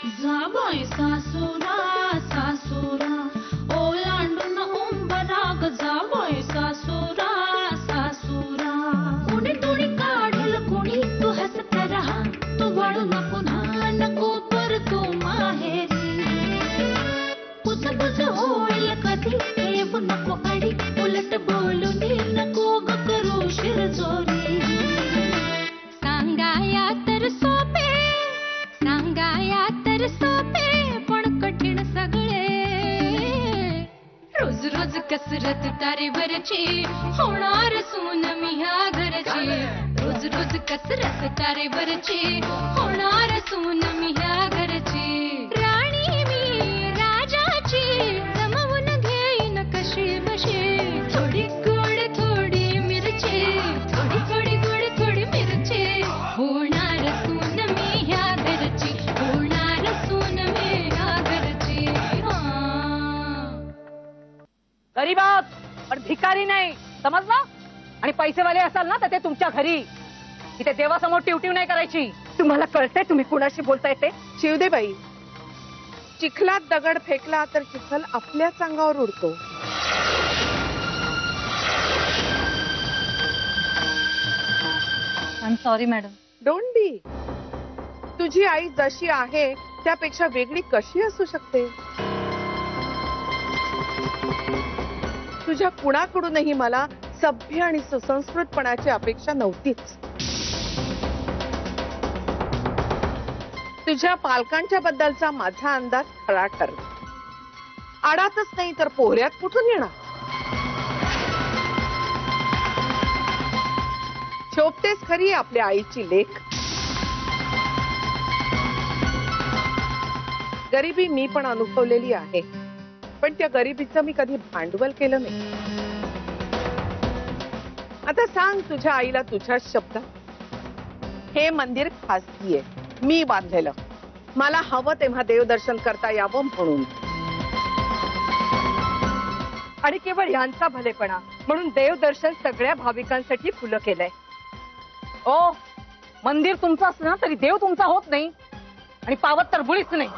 जाबाई सासुरा सासुरा ओलांडून उंबराग जाबाई सासुरा सासुरा कुणी तुणी काढल कुणी तू हसत रहा तू वळू न पुन्हा नको पर तू माहेरी कुसबुस होईल कधी ठेवू नको अडी उलट बोलू नको ग करू शिरजोरी सांगाया तर सोपे सांगाया तर सोपे पण कठीण सगळे रोज रोज कसरत तारेवरची होणार सून मी ह्या घरची रोज रोज कसरत तारेवरची होणार सून मी ह्या घरची राणी मी राजाची जमवून घेईन कशी बशी थोडी गोड थोडी मिरची थोडी थोडी गोड थोडी मिरची होणार सून मी ह्या घरची होणार सून मी ह्या घरची गरीब आहोत पण भिकारी नाही समजला आणि पैसेवाले असाल ना तर ते तुमच्या घरी इथे देवासमोर टिवटिव नाही करायची तुम्हाला कळतंय तुम्ही कुणाशी बोलताय ते शिवदेबाई चिखलात दगड फेकला तर चिखल आपल्याच अंगावर उडतो I am sorry madam don't be तुझी आई जशी आहे त्यापेक्षा वेगळी कशी असू शकते तुझ्या कुणाकडूनही मला सभ्य आणि सुसंस्कृतपणाची अपेक्षा नव्हतीच तुझ्या पालकांच्या बद्दलचा माझा अंदाज खरा ठरला आडातच नाही तर पोहऱ्यात कुठून येणार शोभतेच खरी आपल्या आईची लेख गरिबी मी पण अनुभवलेली आहे पण त्या गरिबीचं मी कधी भांडवल केलं नाही आता सांग तुझ्या आईला तुझ्या शब्द हे मंदिर खासगी आहे मी बांधलेलं मला हवं तेव्हा देवदर्शन करता यावं म्हणून आणि केवळ यांचा भलेपणा म्हणून देवदर्शन सगळ्या भाविकांसाठी खुलं केलंय ओ मंदिर तुमचं असलं ना तरी देव तुमचा होत नाही आणि पावत तर मुळीच नाही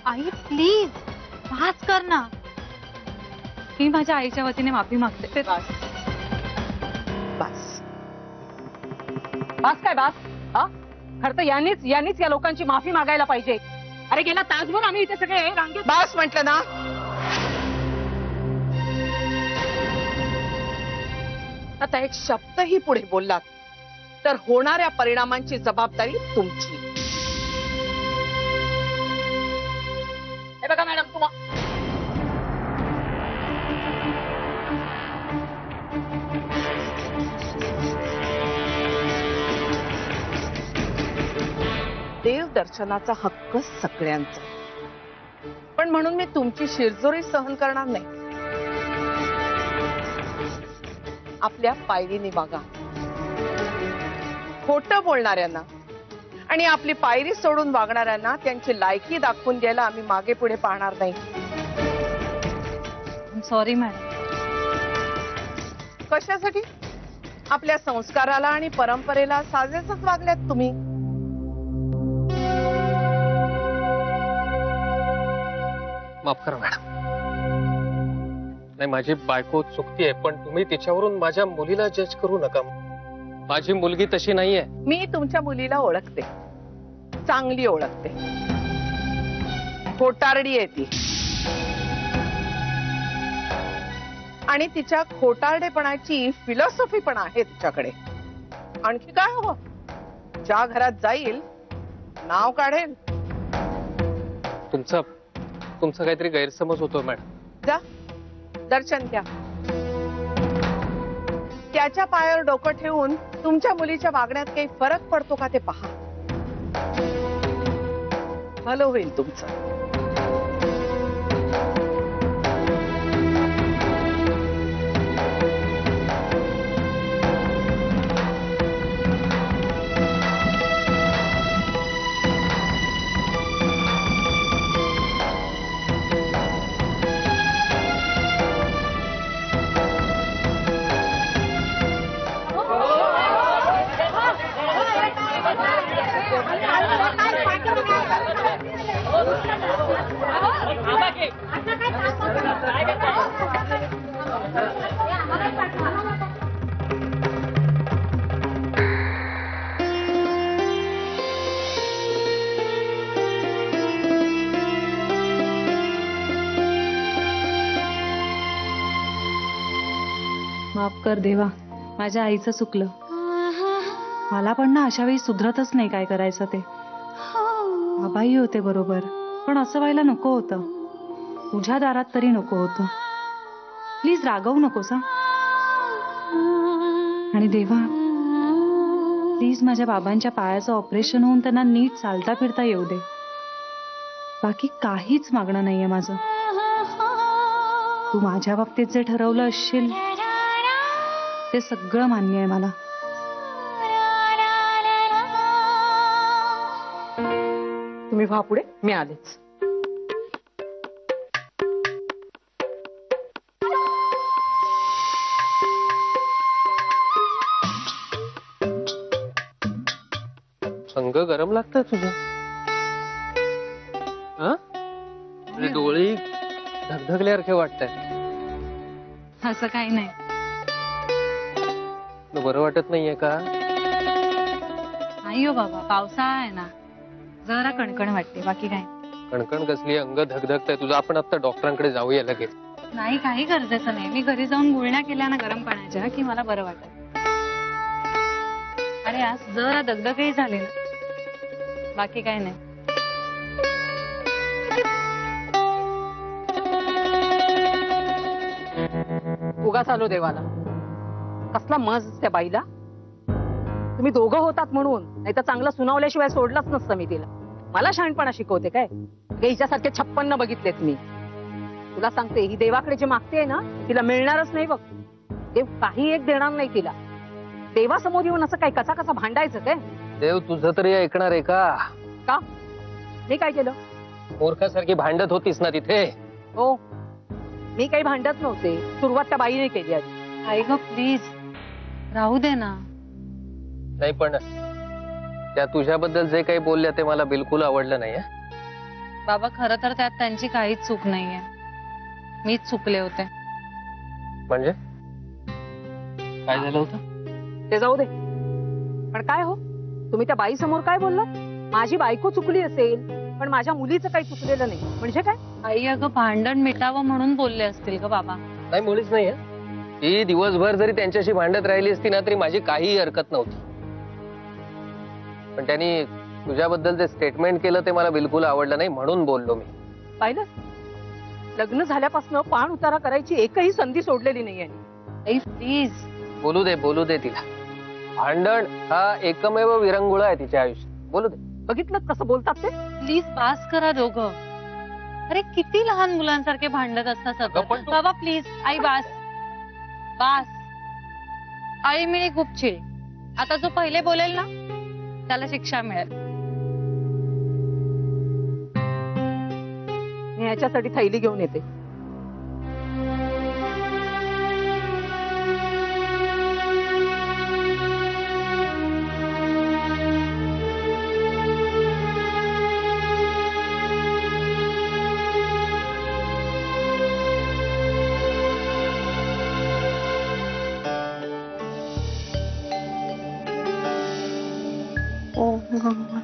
आई प्लीज भास कर ना मी माझ्या आईच्या वतीने माफी मागते बस बास काय बास खरं तर यांनीच या लोकांची माफी मागायला पाहिजे अरे गेला तासभर आम्ही इथे सगळे रांगेत बस म्हटलं ना आता एक शब्दही पुढे बोललात तर होणाऱ्या परिणामांची जबाबदारी तुमची हे बघा मॅडम तुम्हा देवदर्शनाचा हक्क सगळ्यांचा पण म्हणून मी तुमची शिरजोरी सहन करणार नाही आपल्या पायरीने वागा खोटं बोलणाऱ्यांना आणि आपली पायरी सोडून वागणाऱ्यांना त्यांची लायकी दाखवून द्यायला आम्ही मागे पुढे पाहणार नाही सॉरी मॅडम कशासाठी आपल्या संस्काराला आणि परंपरेला साजेसच वागल्यात तुम्ही माफ करा मॅडम नाही माझी बायको चुकतीये पण तुम्ही तिच्यावरून माझ्या मुलीला जज करू नका माझी मुलगी तशी नाहीये मी तुमच्या मुलीला ओळखते चांगली ओळखते खोटारडी आहे ती आणि तिच्या खोटारडेपणाची फिलॉसॉफी पण आहे तिच्याकडे आणखी काय हवं ज्या घरात जाईल नाव काढेल तुमचा काहीतरी गैरसमज होतो मॅडम जा दर्शन घ्या त्याच्या पायावर डोकं ठेवून तुमच्या मुलीच्या वागण्यात काही फरक पडतो का ते पहा भलं होईल तुमचं माफ कर देवा, माझ्या आईचं चुकलं. मला पण ना अशा वेळी सुधरतच नाही काय करायचं ते. बाबाही होते बरोबर, पण असं व्हायला नको होतं. तुझ्या दारात तरी नको होतं. प्लीज रागवू नकोस हा. आणि देवा, प्लीज माझ्या बाबांच्या पायाचं ऑपरेशन होऊन त्यांना नीट चालता फिरता येऊ दे. बाकी काहीच मागणं नाहीये माझं. तू माझ्या बाबतीत जे ठरवलं असशील ते सगळं मान्य आहे मला. तुम्ही व्हा पुढे, मी आलेच. अंग गरम लागतंय तुझं. हा? तुझे डोळे धगधगल्यासारखे वाटतंय. असं काही नाही. तुला बरं वाटत नाहीये का? नाही हो बाबा, पावसाळा आहे ना, जरा कणकण वाटते, बाकी काय कणकण कसली, अंग धगधगतंय तुझं. आपण आता डॉक्टरांकडे जाऊया लगेच. नाही. काही गरजेचं नाही. मी घरी जाऊन गुळण्या केल्या ना गरम पाण्याच्या की मला बरं वाटत. अरे आज जरा दगदगही झाली ना, बाकी काय नाही. उगाच आलो देवाला. कसला मज त्या बाईला. तुम्ही दोघं होतात म्हणून, नाही तर चांगलं सुनावल्याशिवाय सोडलंच नसतं मी तिला. मला शहाणपणा शिकवते काय? हिच्यासारखे 56 बघितलेत मी. तुला सांगते, ही देवाकडे जे मागते ना तिला मिळणारच नाही बघ. देव काही एक देणार नाही तिला. देवासमोर येऊन असं काय कसा कसा भांडायचं काय? देव तुझं तरी ऐकणार आहे का? का? मी काय केलं? मूर्खासारखी भांडत होतीस ना तिथे. हो, मी काही भांडत नव्हते. सुरुवात त्या बाईने केली आधी. आई ग प्लीज राहू दे ना. नाही पण त्या तुझ्याबद्दल जे काही बोलल्या ते मला बिलकुल आवडलं नाही. बाबा खरं तर त्यात त्यांची काहीच चूक नाहीये. मीच चुकले होते. म्हणजे काय झालं होतं? ते जाऊ दे. पण काय हो, तुम्ही त्या बाई समोर काय बोललात? माझी बायको चुकली असेल, पण माझ्या मुलीचं काही चुकलेलं नाही म्हणजे काय? आई अगं भांडण मिटावं म्हणून बोलले असतील ग बाबा. नाही, मुळीच नाही. ती दिवसभर जरी त्यांच्याशी भांडत राहिली असती ना तरी माझी काहीही हरकत नव्हती. पण त्यांनी तुझ्याबद्दल जे स्टेटमेंट केलं ते मला बिलकुल आवडलं नाही म्हणून बोललो मी. पाहिलं, लग्न झाल्यापासून पाण उतारा करायची एकही संधी सोडलेली नाहीये. आई प्लीज बोलू दे तिला. भांडण हा एकमेव विरंगुळा आहे तिच्या आयुष्यात. बोलू दे. बघितलं कसं बोलतात ते? प्लीज पास करा दोघं. अरे किती लहान मुलांसारखे भांडत असतात सतत. पण तू- बाबा प्लीज आई बास बास. आई मी खूप चिड. आता जो पहिले बोलेल ना त्याला शिक्षा मिळेल. मी ह्याच्यासाठी थैली घेऊन येते.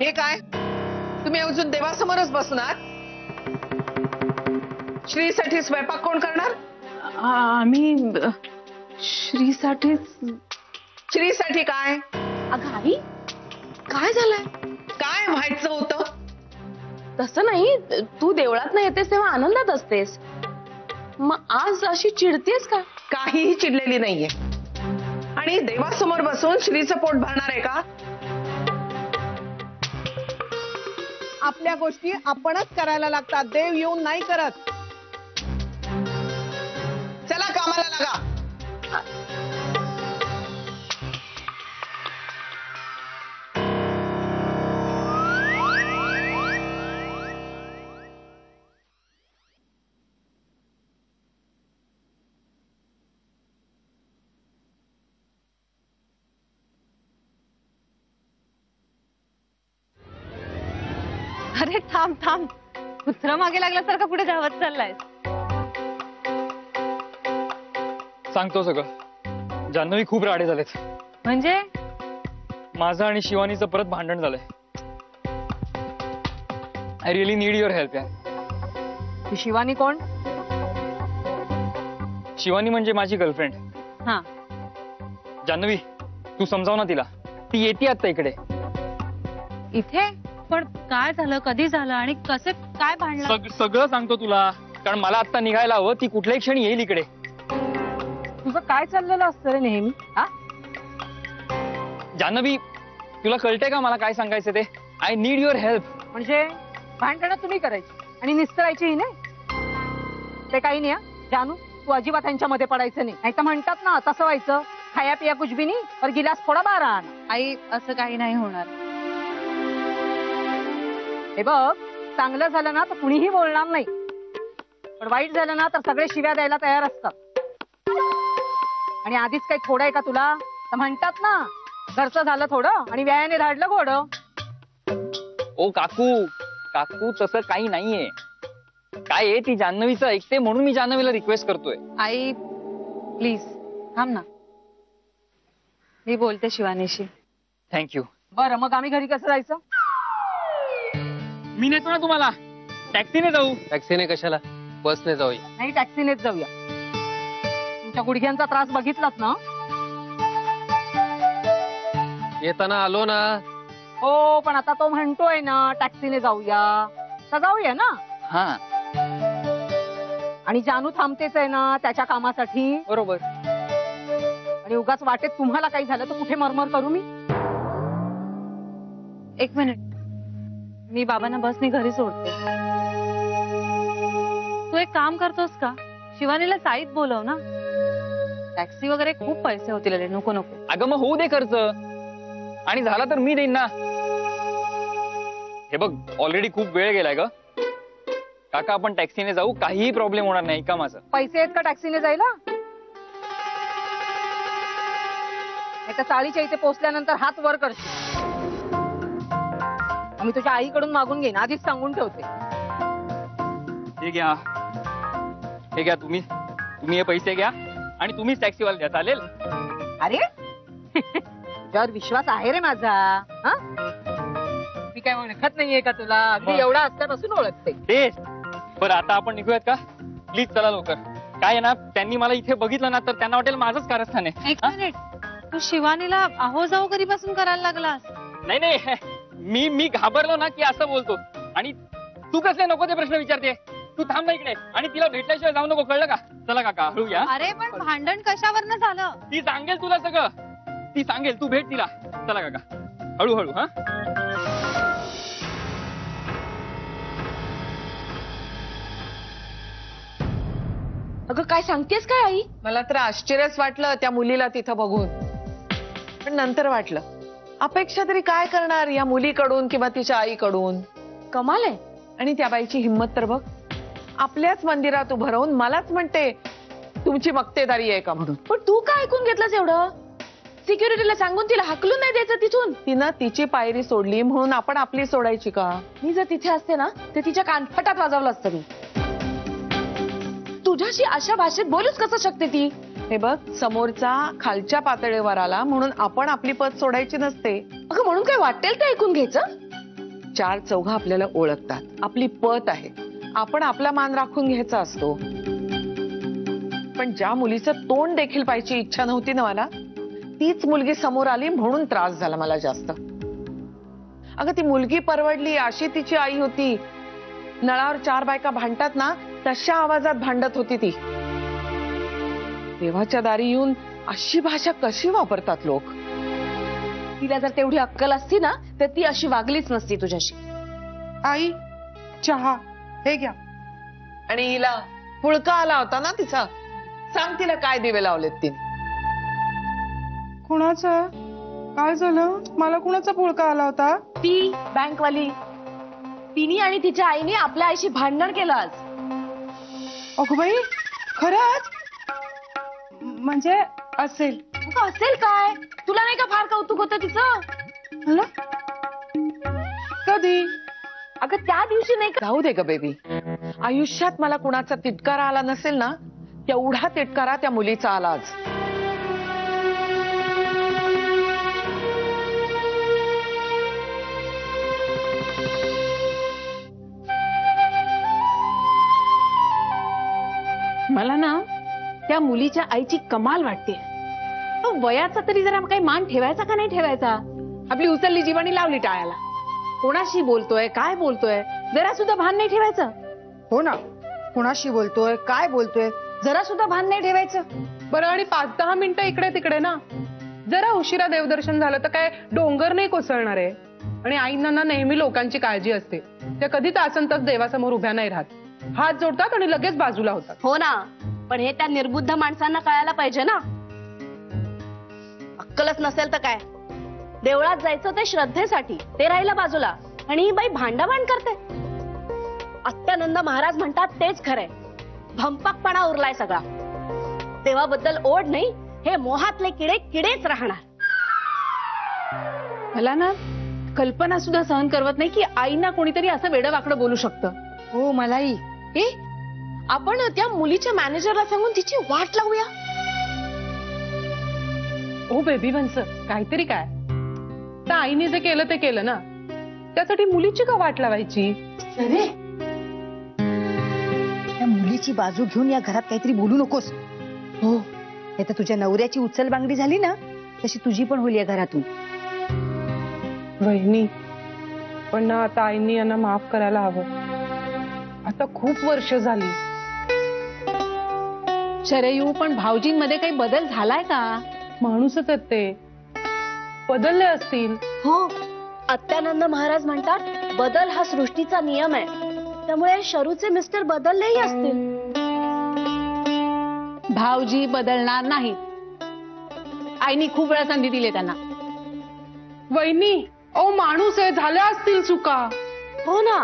हे काय, तुम्ही अजून देवासमोरच बसणार? श्रीसाठी स्वयंपाक कोण करणार? आम्ही श्रीसाठीच. श्रीसाठी काय? अगं आई, काय झालंय? काय व्हायचं होतं? तसं नाही, तू देवळात नाही येतेस तेव्हा आनंदात असतेस, मग आज अशी चिडतेस का? काहीही चिडलेली नाहीये. आणि देवासमोर बसून श्रीचं पोट भरणार आहे का? आपल्या गोष्टी आपणच करायला लागतात, देव येऊन नाही करत. चला कामाला लागा. अरे थांब थांब. कुत्रा मागे लागल्यासारखा पुढे धावत चाललाय. सांगतो सगळं. जान्हवी खूप राडे झालेत. म्हणजे माझं आणि शिवानीचं परत भांडण झालंय. I really need your help यार. शिवानी कोण? शिवानी म्हणजे माझी गर्लफ्रेंड. हा जान्हवी, तू समजाव ना तिला. ती येते आता इकडे. इथे पण काय झालं, कधी झालं आणि कसे काय भांडलं? सगळं सांगतो तुला, कारण मला आता निघायला हवं. ती कुठल्याही क्षणी येईल इकडे. तुझं काय चाललेलं असतं रे नेहमी? हा? जान्हवी, तुला कळतंय का मला काय सांगायचं ते? I need your help. म्हणजे भांडणं तुम्ही करायची आणि निस्तरायची नाही. ते काही नाही हा. जानू, तू अजिबात त्यांच्यामध्ये पडायचं नाही तर म्हणतात ना तसं व्हायचं. खाया पिया कुछ भी नाही पर गिलास थोडा बारा आण. आई, असं काही नाही होणार. हे बघ, चांगलं झालं ना तर कुणीही बोलणार नाही, पण वाईट झालं ना तर सगळे शिव्या द्यायला तयार असतात. आणि आधीच काही थोडं आहे का तुला? तर म्हणतात ना, घरचं झालं थोडं आणि व्यायाने धाडलं घोडं. ओ काकू, काकू तसं काही नाहीये. काय आहे, ती जान्हवीचं ऐकते म्हणून मी जान्हवीला रिक्वेस्ट करतोय. आई प्लीज थांब ना, मी बोलते शिवानीशी. थँक्यू. बरं, मग आम्ही घरी कसं जायचं? मी नेतो ना तुम्हाला. टॅक्सीने जाऊ. टॅक्सीने कशाला, बसने जाऊया. नाही, टॅक्सीनेच जाऊया. तुमच्या गुडघ्यांचा त्रास बघितलात ना? येताना आलो ना. हो, पण आता तो म्हणतोय ना टॅक्सीने जाऊया, तर जाऊया ना. हा आणि जानू थांबतेच आहे ना त्याच्या कामासाठी. बरोबर. आणि उगाच वाटेत तुम्हाला काही झालं तर कुठे मरमर करू मी? एक मिनिट, मी बाबांना बसने घरी सोडते. तू एक काम करतोस का, शिवानीला साईत बोलव ना. टॅक्सी वगैरे खूप पैसे होतील रे. नको नको. अगं मग होऊ दे खर्च, आणि झाला तर मी देईन ना. हे बघ, ऑलरेडी खूप वेळ गेलाय ग. काका, आपण टॅक्सीने जाऊ, काहीही प्रॉब्लेम होणार नाही का माझं? पैसे आहेत का टॅक्सीने जायला? नाही तर चाळीच्या इथे पोहोचल्यानंतर हात वर करशील. मी तुझ्या आईकडून मागून घेईन, आधीच सांगून ठेवते. हे घ्या, हे घ्या. तुम्ही हे पैसे घ्या आणि तुम्हीच टॅक्सीवाला द्या, चालेल? अरे तुझ्यावर विश्वास आहे रे माझा. हा? मी काय ओळखत नाहीये का तुला? अगदी मग. एवढा असल्यापासून ओळखते. तेच. बरं, आता आपण निघूयात का? प्लीज चला लवकर. काय आहे ना, त्यांनी मला इथे बघितलं ना तर त्यांना वाटेल माझंच कारस्थान आहे. एक मिनिट, तू शिवानीला अहो जाऊ कधीपासून करायला लागलास? नाही नाही, मी घाबरलो ना की असं बोलतो. आणि तू कसले नको ते प्रश्न विचारते? तू थांब ना इकडे आणि तिला भेटल्याशिवाय जाऊ नको, कळलं का? चला काका, हळू या. अरे पण भांडण कशावरनं झालं? ती सांगेल तुला सगळं, ती सांगेल. तू भेट तिला. चला काका, हळूहळू. हा, अगं काय सांगतेस काय आई? मला तर आश्चर्यच वाटलं त्या मुलीला तिथं बघून, पण नंतर वाटलं अपेक्षा तरी काय करणार या मुलीकडून किंवा तिच्या आईकडून. कमाल आहे. आणि त्या बाईची हिंमत तर बघ, आपल्याच मंदिरात उभं राहून मलाच म्हणते तुमची मक्तेदारी आहे का म्हणून. पण तू काय ऐकून घेतलंस एवढं? सिक्युरिटीला सांगून तिला हाकलून नाही द्यायचं तिथून? तिनं तिची पायरी सोडली म्हणून आपण आपली सोडायची का? मी जर तिथे असते ना तर तिच्या कानफटात वाजवलं असतं मी. तुझ्याशी अशा भाषेत बोलूच कसं शकते ती? हे बघ, समोरचा खालच्या पातळीवर आला म्हणून आपण आपली पद सोडायची नसते. अगं म्हणून काय वाटेल ते ऐकून घ्यायचं? चार चौघा आपल्याला ओळखतात, आपली पत आहे, आपण आपला मान राखून घ्यायचा असतो. पण ज्या मुलीचं तोंड देखील पाहायची इच्छा नव्हती ना मला, तीच मुलगी समोर आली म्हणून त्रास झाला मला जास्त. अगं ती मुलगी परवडली अशी तिची आई होती. नळावर चार बायका भांडतात ना तशा आवाजात भांडत होती ती. देवाच्या दारी येऊन अशी भाषा कशी वापरतात लोक? तिला जर तेवढी अक्कल असती ना तर ती अशी वागलीच नसती तुझ्याशी. आई, चहा हे घ्या. आणि हिला पुळका आला होता ना तिचा, सांग तिला काय दिवे लावलेत तिने. कुणाचा? काय झालं? मला कुणाचा पुळका आला होता? ती बँकवाली, तिने आणि तिच्या आईने आपल्या आईशी भांडण केलं आज. अगं बाई, खरंच? म्हणजे असेल. अगं असेल काय? तुला नाही का फार कौतुक होतं तिचं? मला? कधी? अगं त्या दिवशी नाही का? जाऊ दे ग बेबी, आयुष्यात मला कुणाचा तिटकारा आला नसेल ना तेवढा तिटकारा त्या मुलीचा आला आज. मला ना त्या मुलीच्या आईची कमाल वाटते. वयाचा तरी जरा काही मान ठेवायचा का नाही ठेवायचा? आपली उचलली जीवानी लावली टाळ्याला. कोणाशी बोलतोय, काय बोलतोय, जरा सुद्धा भान नाही ठेवायचं. हो ना, कुणाशी बोलतोय, काय बोलतोय, जरा सुद्धा भान नाही ठेवायचं. बरं, आणि 5-10 मिनिटं इकडे तिकडे ना, जरा उशिरा देवदर्शन झालं तर काय डोंगर नाही कोसळणार आहे. आणि आईंना ना नेहमी लोकांची काळजी असते. त्या कधी तासंतास देवासमोर उभ्या नाही राहत, हात जोडतात आणि लगेच बाजूला होतात. हो ना, पण हे त्या निर्बुद्ध माणसांना कळायला पाहिजे ना. अक्कलच नसेल तर काय. देवळात जायचं ते श्रद्धेसाठी, ते राहिलं बाजूला, आणि ही बाई भांडाभांड करते. अत्यानंद महाराज म्हणतात तेच खरंय, भंपकपणा उरलाय सगळा. देवाबद्दल ओढ नाही, हे मोहातले किडे किडेच राहणार. मला ना कल्पना सुद्धा सहन करवत नाही की आईना कोणीतरी असं वेडं वाकडं बोलू शकतं. हो, मलाही. आपण त्या मुलीच्या मॅनेजरला सांगून तिची वाट लावूया. ओ बेबी वंस, काहीतरी काय, तर आईने जे केलं ते केलं ना, त्यासाठी मुलीची का वाट लावायची? अरे, त्या मुलीची बाजू घेऊन या घरात काहीतरी बोलू नकोस. हो, आता तुझ्या नवऱ्याची उचल बांगडी झाली ना, तशी तुझी पण होईल या घरातून. वहिनी, पण ना आता आईनी यांना माफ करायला हवं. आता खूप वर्ष झाली. शरयू, पण भाऊजींमध्ये काही बदल झालाय का? माणूसच आहेत ते, बदलले असतील. हो, अत्यानंद महाराज म्हणतात बदल हा सृष्टीचा नियम आहे. त्यामुळे शरूचे मिस्टर बदललेही असतील. भाऊजी बदलणार नाही. आईनी खूप वेळा संधी दिली त्यांना. वहिनी, ओ माणूस आहे, झाल्या असतील चुका. हो ना,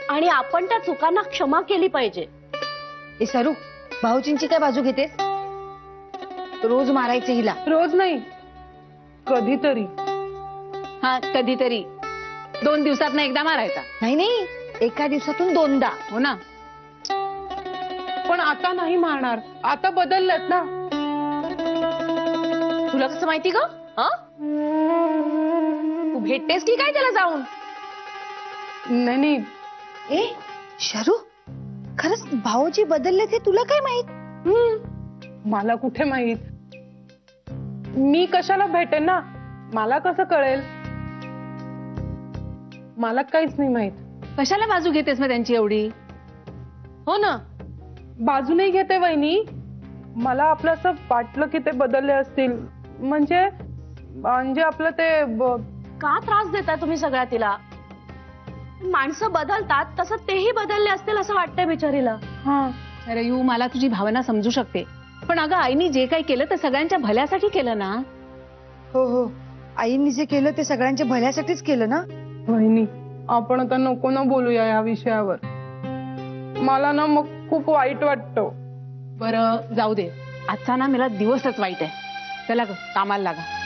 आणि आपण त्या चुकांना क्षमा केली पाहिजे. ए सरू, भाऊजींची काय बाजू घेतेस? रोज मारायचे हिला. रोज नाही, कधीतरी. हा, कधीतरी 2 दिवसात एकदा मारायचा. नाही नाही, एका दिवसातून 2दा. हो ना, पण आता नाही मारणार, आता बदललेत ना. तुला कसं माहिती ग? तू भेटतेस की काय त्याला जाऊन? नाही नाही. ए शरू, खरंच भाऊजी बदलले ते तुला काय माहित? मला कुठे माहित, मी कशाला भेटेन ना, मला कसं कळेल? मला काहीच नाही माहित. कशाला बाजू घेतेस मग त्यांची एवढी? हो ना, बाजू नाही घेते वहिनी, मला आपलं असं वाटलं की ते बदलले असतील. म्हणजे आपलं ते का त्रास देताय तुम्ही सगळ्या तिला? माणसं बदलतात तसं तेही बदलले असतील असं वाटतंय बिचारीला. अरे यू, मला तुझी भावना समजू शकते, पण अगं आईनी जे काही केलं ते सगळ्यांच्या भल्यासाठी केलं ना. हो हो, आईंनी जे केलं ते सगळ्यांच्या भल्यासाठीच केलं ना. वहिनी, आपण आता नको ना बोलूया या विषयावर. मला ना मग खूप वाईट वाटतं. बरं जाऊ दे, आजचा ना मला दिवसच वाईट आहे. चला ग, कामाला लागा.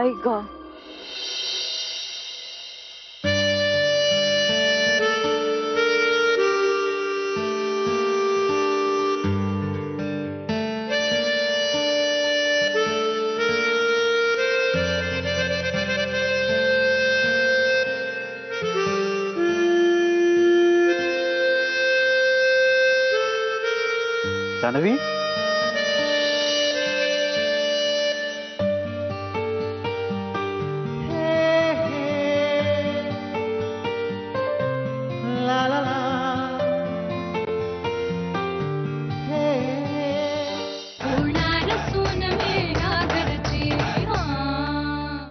ऐक ग, जान्हवी,